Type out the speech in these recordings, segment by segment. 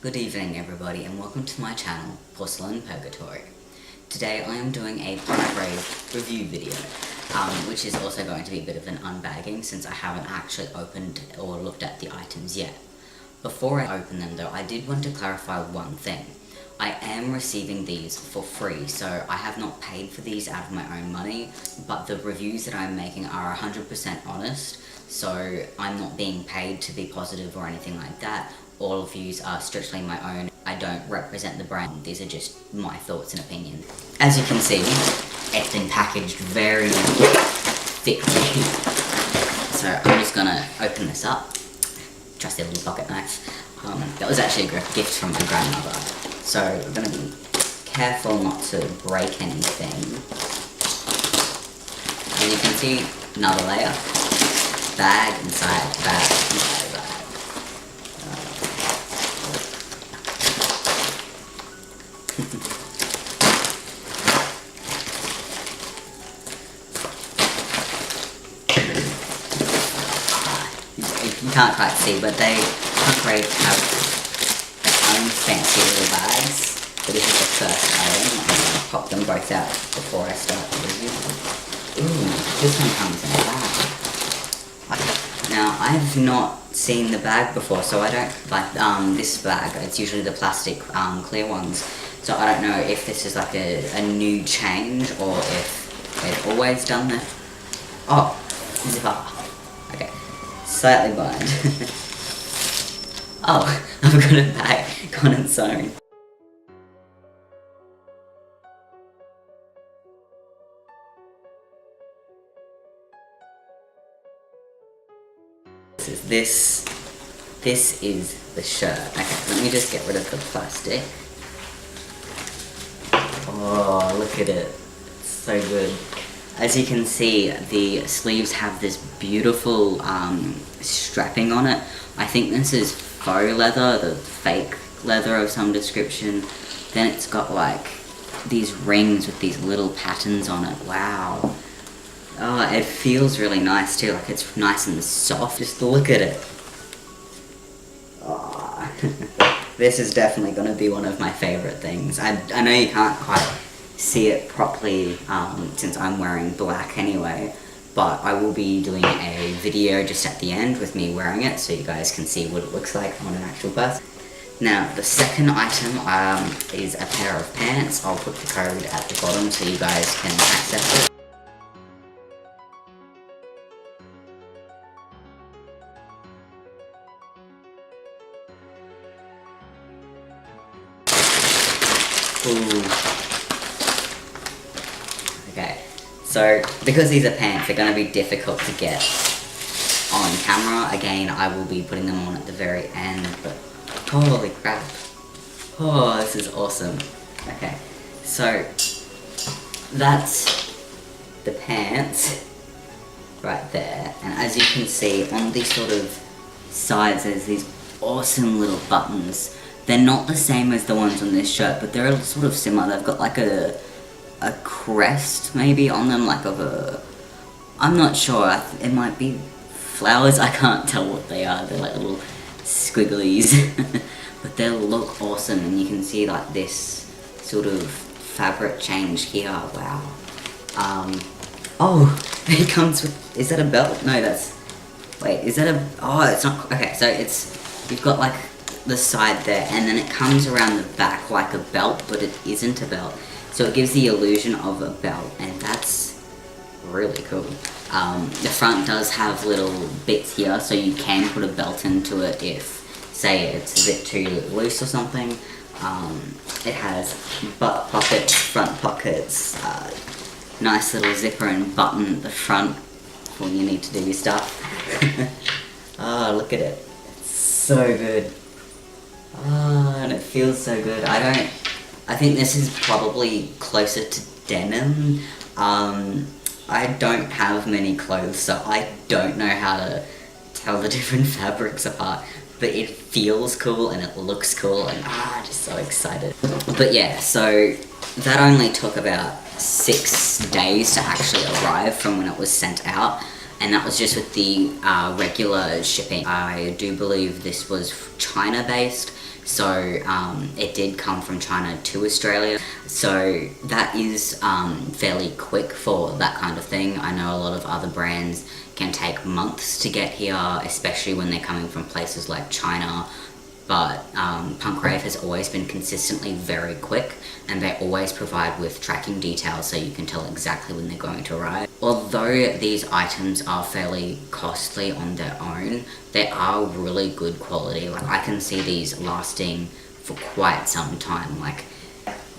Good evening everybody and welcome to my channel, PorcelainPurgatory. Today I am doing a Rave review video, which is also going to be a bit of an unbagging since I haven't actually opened or looked at the items yet. Before I open them though, I did want to clarify one thing. I am receiving these for free, so I have not paid for these out of my own money, but the reviews that I'm making are 100% honest, so I'm not being paid to be positive or anything like that. All of these are strictly my own. I don't represent the brand. These are just my thoughts and opinion. As you can see, it's been packaged very thickly. So I'm just gonna open this up. Trusty little pocket knife. That was actually a gift from my grandmother. So we're gonna be careful not to break anything. As you can see, another layer. Bag inside bag inside bag. You can't quite see, but they Rave have their own fancy little bags. But this is the first item. I'm going to pop them both out before I start the review. Ooh, this one comes in a bag. Now, I've not seen the bag before, so I don't like this bag. It's usually the plastic clear ones. So I don't know if this is like a new change or if they've always done that. Oh, zipper. Okay, slightly blind. Oh, I've got a bag on its own. This is the shirt. Okay, let me just get rid of the plastic. Oh, look at it. It's so good. As you can see, the sleeves have this beautiful strapping on it. I think this is faux leather, the fake leather of some description. Then it's got like these rings with these little patterns on it. Wow. Oh, it feels really nice too, like it's nice and soft. Just look at it. Oh. This is definitely going to be one of my favourite things. I know you can't quite see it properly since I'm wearing black anyway, but I will be doing a video just at the end with me wearing it so you guys can see what it looks like on an actual person. Now, the second item is a pair of pants. I'll put the code at the bottom so you guys can access it. Ooh. Okay, so because these are pants, they're going to be difficult to get on camera. Again, I will be putting them on at the very end, but holy crap. Oh, this is awesome. Okay, so that's the pants right there, and as you can see on these sort of sides, there's these awesome little buttons. They're not the same as the ones on this shirt, but they're sort of similar. They've got like a crest maybe on them, like of a... I'm not sure, it might be flowers, I can't tell what they are. They're like little squigglies. But they look awesome, and you can see like this sort of fabric change here, wow. Oh, it comes with... Is that a belt? No, that's... Wait, is that a... Oh, it's not... Okay, so it's... You've got like the side there, and then it comes around the back like a belt, but it isn't a belt. So it gives the illusion of a belt, and that's really cool. The front does have little bits here, so you can put a belt into it if, say, it's a bit too loose or something. It has butt pockets, front pockets, nice little zipper and button at the front when you need to do your stuff. Oh, look at it. It's so good. Oh, and it feels so good. I think this is probably closer to denim. I don't have many clothes, so I don't know how to tell the different fabrics apart. But it feels cool and it looks cool, and I'm just so excited. But yeah, so that only took about 6 days to actually arrive from when it was sent out. And that was just with the regular shipping. I do believe this was China based, So it did come from China to Australia, so that is fairly quick for that kind of thing. I know a lot of other brands can take months to get here, especially when they're coming from places like China, but Punk Rave has always been consistently very quick, and they always provide with tracking details so you can tell exactly when they're going to arrive. Although these items are fairly costly on their own, they are really good quality. Like, I can see these lasting for quite some time. Like,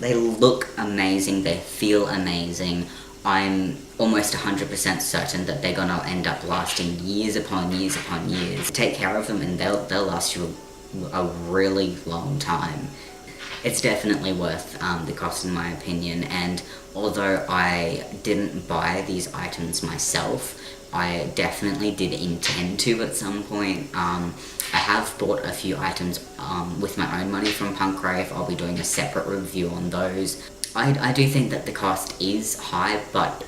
they look amazing, they feel amazing. I'm almost 100% certain that they're gonna end up lasting years upon years upon years. Take care of them and they'll last you a really long time. It's definitely worth the cost in my opinion, and although I didn't buy these items myself, I definitely did intend to at some point. I have bought a few items with my own money from Punk Rave. I'll be doing a separate review on those. I do think that the cost is high, but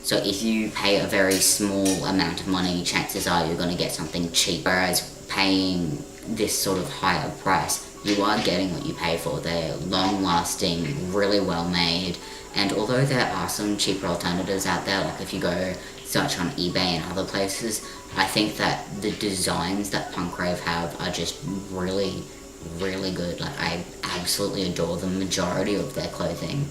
so if you pay a very small amount of money, chances are you're going to get something cheap, whereas paying this sort of higher price, you are getting what you pay for. They're long lasting, really well made, and although there are some cheaper alternatives out there, like if you go search on eBay and other places, I think that the designs that Punk Rave have are just really, really good. Like, I absolutely adore the majority of their clothing.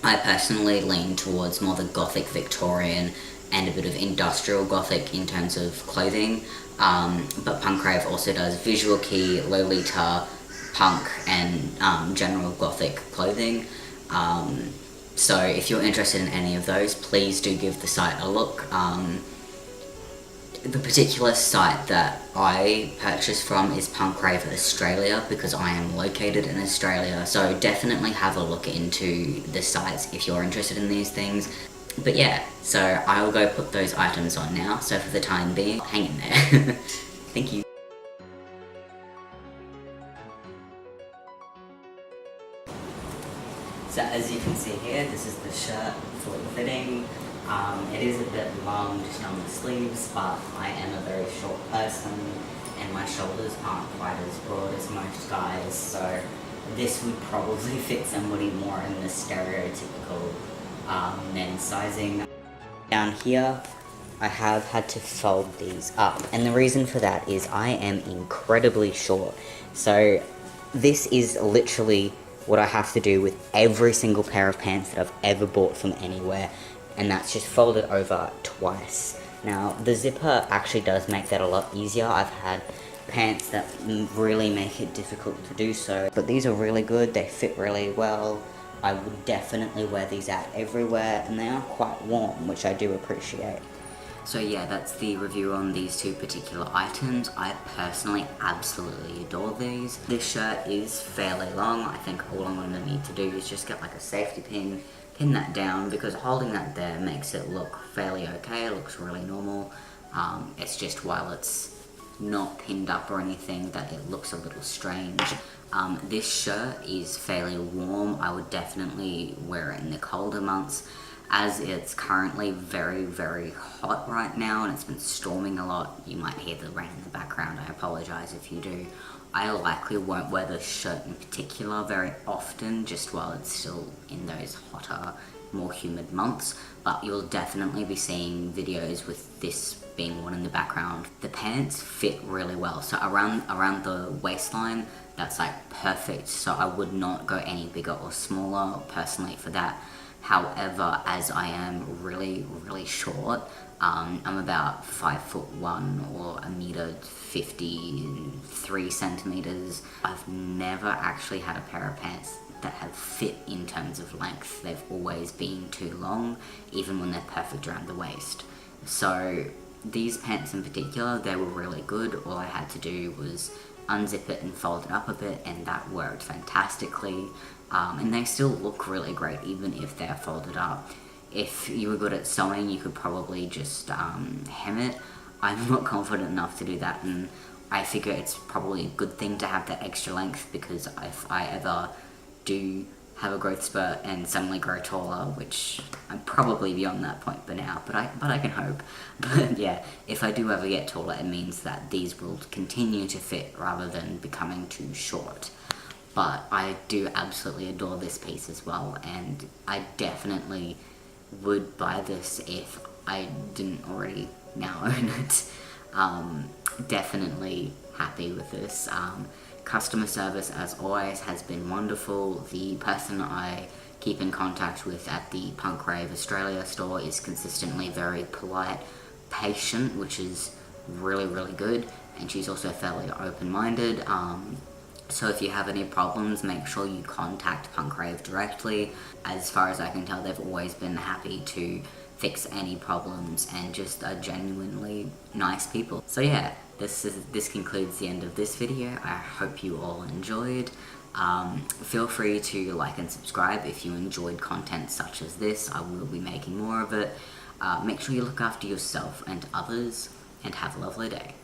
I personally lean towards more the gothic Victorian and a bit of industrial gothic in terms of clothing, but Punk Rave also does visual kei, Lolita, punk, and general gothic clothing. So if you're interested in any of those, please do give the site a look. The particular site that I purchased from is Punk Rave Australia, because I am located in Australia, so definitely have a look into the sites if you're interested in these things. But yeah, so I will go put those items on now, so for the time being, hang in there. Thank you. So as you can see here, this is the shirt, fully fitting. It is a bit long just on the sleeves, but I am a very short person and my shoulders aren't quite as broad as most guys, so this would probably fit somebody more in the stereotypical men's sizing. Down here, I have had to fold these up, and the reason for that is I am incredibly short, so this is literally what I have to do with every single pair of pants that I've ever bought from anywhere, and that's just fold it over twice. Now, the zipper actually does make that a lot easier. I've had pants that really make it difficult to do so, but these are really good, they fit really well. I would definitely wear these out everywhere, and they are quite warm, which I do appreciate. So yeah, that's the review on these two particular items. I personally absolutely adore these. This shirt is fairly long. I think all I'm going to need to do is just get like a safety pin, pin that down, because holding that there makes it look fairly okay. It looks really normal. It's just while it's not pinned up or anything that it looks a little strange. This shirt is fairly warm. I would definitely wear it in the colder months, as it's currently very, very hot right now and it's been storming a lot. You might hear the rain in the background. I apologize if you do. I likely won't wear this shirt in particular very often, just while it's still in those hotter, more humid months, but you'll definitely be seeing videos with this being worn in the background. The pants fit really well, so around the waistline, that's like perfect, so I would not go any bigger or smaller personally for that. However, as I am really, really short, I'm about 5'1" or 1m53 centimeters. I've never actually had a pair of pants that have fit in terms of length. They've always been too long, even when they're perfect around the waist. So these pants in particular, they were really good. All I had to do was unzip it and fold it up a bit, and that worked fantastically. And they still look really great even if they're folded up. If you were good at sewing, you could probably just hem it. I'm not confident enough to do that, and I figure it's probably a good thing to have that extra length, because if I ever do have a growth spurt and suddenly grow taller, which I'm probably beyond that point by now, but I can hope. But yeah, if I do ever get taller, it means that these will continue to fit rather than becoming too short. But I do absolutely adore this piece as well, and I definitely would buy this if I didn't already now own it. Definitely happy with this. Customer service, as always, has been wonderful. The person I keep in contact with at the Punk Rave Australia store is consistently very polite, patient, which is really, really good, and she's also fairly open-minded. So if you have any problems, make sure you contact Punk Rave directly. As far as I can tell, they've always been happy to fix any problems and just are genuinely nice people. So yeah, this concludes the end of this video. I hope you all enjoyed. Feel free to like and subscribe if you enjoyed content such as this. I will be making more of it. Make sure you look after yourself and others, and have a lovely day.